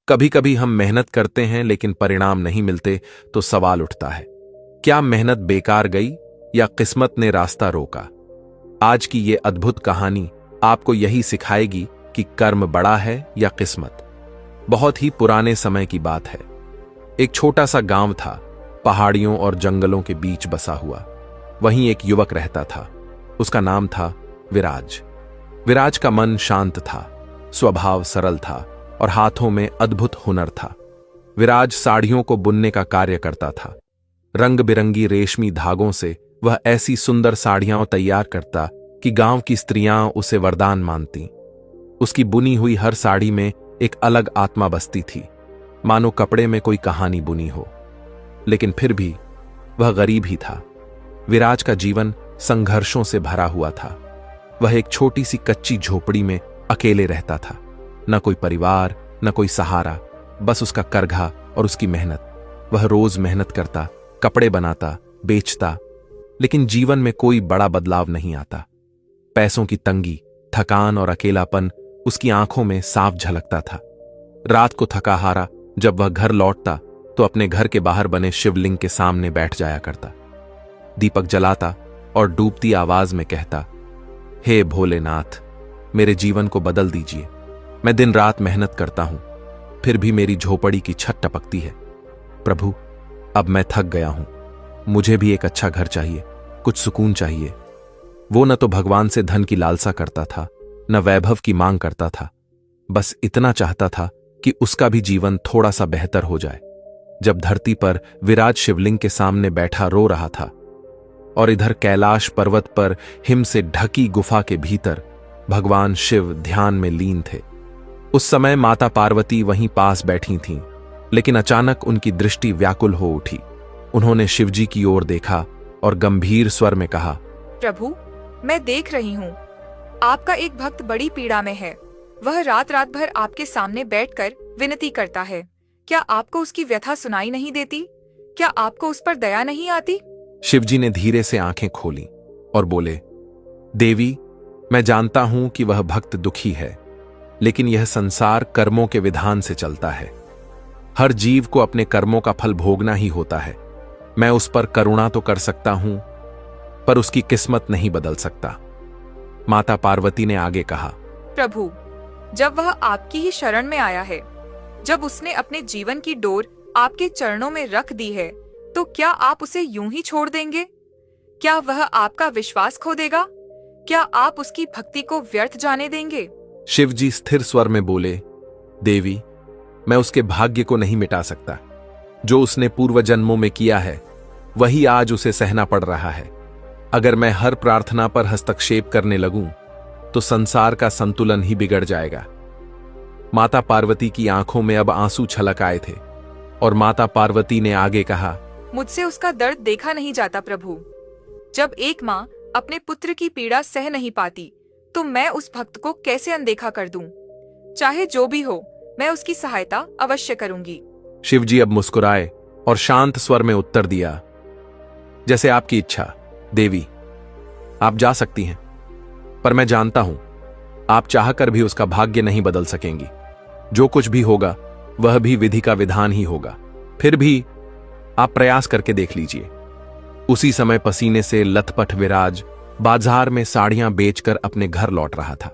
कभी कभी हम मेहनत करते हैं लेकिन परिणाम नहीं मिलते तो सवाल उठता है, क्या मेहनत बेकार गई या किस्मत ने रास्ता रोका? आज की ये अद्भुत कहानी आपको यही सिखाएगी कि कर्म बड़ा है या किस्मत। बहुत ही पुराने समय की बात है। एक छोटा सा गांव था, पहाड़ियों और जंगलों के बीच बसा हुआ। वहीं एक युवक रहता था। उसका नाम था विराज। विराज का मन शांत था, स्वभाव सरल था और हाथों में अद्भुत हुनर था। विराज साड़ियों को बुनने का कार्य करता था। रंग बिरंगी रेशमी धागों से वह ऐसी सुंदर साड़ियां तैयार करता कि गांव की स्त्रियां उसे वरदान मानती। उसकी बुनी हुई हर साड़ी में एक अलग आत्मा बसती थी, मानो कपड़े में कोई कहानी बुनी हो। लेकिन फिर भी वह गरीब ही था। विराज का जीवन संघर्षों से भरा हुआ था। वह एक छोटी सी कच्ची झोपड़ी में अकेले रहता था। न कोई परिवार, न कोई सहारा, बस उसका करघा और उसकी मेहनत। वह रोज मेहनत करता, कपड़े बनाता, बेचता, लेकिन जीवन में कोई बड़ा बदलाव नहीं आता। पैसों की तंगी, थकान और अकेलापन उसकी आंखों में साफ झलकता था। रात को थका हारा जब वह घर लौटता तो अपने घर के बाहर बने शिवलिंग के सामने बैठ जाया करता। दीपक जलाता और डूबती आवाज में कहता, हे भोलेनाथ, मेरे जीवन को बदल दीजिए। मैं दिन रात मेहनत करता हूं, फिर भी मेरी झोपड़ी की छत टपकती है। प्रभु, अब मैं थक गया हूं। मुझे भी एक अच्छा घर चाहिए, कुछ सुकून चाहिए। वो न तो भगवान से धन की लालसा करता था, न वैभव की मांग करता था। बस इतना चाहता था कि उसका भी जीवन थोड़ा सा बेहतर हो जाए। जब धरती पर विराज शिवलिंग के सामने बैठा रो रहा था और इधर कैलाश पर्वत पर हिम से ढकी गुफा के भीतर भगवान शिव ध्यान में लीन थे। उस समय माता पार्वती वहीं पास बैठी थीं, लेकिन अचानक उनकी दृष्टि व्याकुल हो उठी। उन्होंने शिवजी की ओर देखा और गंभीर स्वर में कहा, प्रभु, मैं देख रही हूँ आपका एक भक्त बड़ी पीड़ा में है। वह रात रात भर आपके सामने बैठकर विनती करता है। क्या आपको उसकी व्यथा सुनाई नहीं देती? क्या आपको उस पर दया नहीं आती? शिवजी ने धीरे से आंखें खोली और बोले, देवी, मैं जानता हूं कि वह भक्त दुखी है, लेकिन यह संसार कर्मों के विधान से चलता है। हर जीव को अपने कर्मों का फल भोगना ही होता है। मैं उस पर करुणा तो कर सकता हूं, पर उसकी किस्मत नहीं बदल सकता। माता पार्वती ने आगे कहा, प्रभु, जब वह आपकी ही शरण में आया है, जब उसने अपने जीवन की डोर आपके चरणों में रख दी है, तो क्या आप उसे यूं ही छोड़ देंगे? क्या वह आपका विश्वास खो देगा? क्या आप उसकी भक्ति को व्यर्थ जाने देंगे? शिवजी स्थिर स्वर में बोले, देवी, मैं उसके भाग्य को नहीं मिटा सकता। जो उसने पूर्व जन्मों में किया है वही आज उसे सहना पड़ रहा है। अगर मैं हर प्रार्थना पर हस्तक्षेप करने लगूं तो संसार का संतुलन ही बिगड़ जाएगा। माता पार्वती की आंखों में अब आंसू छलक आए थे और माता पार्वती ने आगे कहा, मुझसे उसका दर्द देखा नहीं जाता प्रभु। जब एक माँ अपने पुत्र की पीड़ा सह नहीं पाती तो मैं उस भक्त को कैसे अनदेखा कर दूं? चाहे जो भी हो, मैं उसकी सहायता अवश्य करूंगी। शिवजी अब मुस्कुराए और शांत स्वर में उत्तर दिया, जैसे आपकी इच्छा देवी, आप जा सकती हैं, पर मैं जानता हूं आप चाहकर भी उसका भाग्य नहीं बदल सकेंगी। जो कुछ भी होगा वह भी विधि का विधान ही होगा। फिर भी आप प्रयास करके देख लीजिए। उसी समय पसीने से लथपथ विराज बाजार में साड़ियां बेचकर अपने घर लौट रहा था।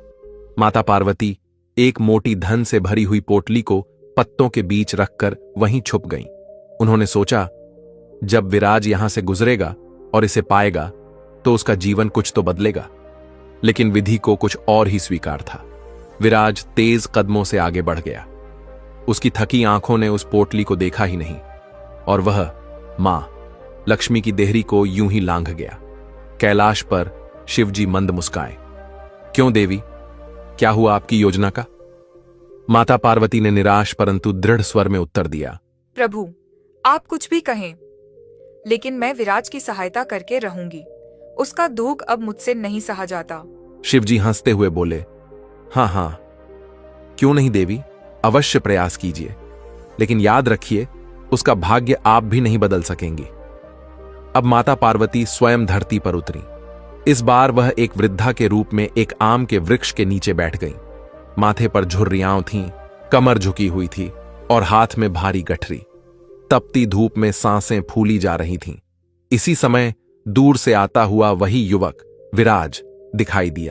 माता पार्वती एक मोटी धन से भरी हुई पोटली को पत्तों के बीच रखकर वहीं छुप गईं। उन्होंने सोचा, जब विराज यहां से गुजरेगा और इसे पाएगा तो उसका जीवन कुछ तो बदलेगा। लेकिन विधि को कुछ और ही स्वीकार था। विराज तेज कदमों से आगे बढ़ गया। उसकी थकी आंखों ने उस पोटली को देखा ही नहीं और वह मां लक्ष्मी की देहरी को यूं ही लांघ गया। कैलाश पर शिवजी मंद मुस्काए, क्यों देवी, क्या हुआ आपकी योजना का? माता पार्वती ने निराश परंतु दृढ़ स्वर में उत्तर दिया, प्रभु, आप कुछ भी कहें, लेकिन मैं विराज की सहायता करके रहूंगी। उसका दुख अब मुझसे नहीं सहा जाता। शिवजी हंसते हुए बोले, हां हां, क्यों नहीं देवी, अवश्य प्रयास कीजिए, लेकिन याद रखिए उसका भाग्य आप भी नहीं बदल सकेंगी। अब माता पार्वती स्वयं धरती पर उतरी। इस बार वह एक वृद्धा के रूप में एक आम के वृक्ष के नीचे बैठ गई। माथे पर झुर्रियां थीं, कमर झुकी हुई थी और हाथ में भारी गठरी। तपती धूप में सांसें फूली जा रही थीं। इसी समय दूर से आता हुआ वही युवक विराज दिखाई दिया।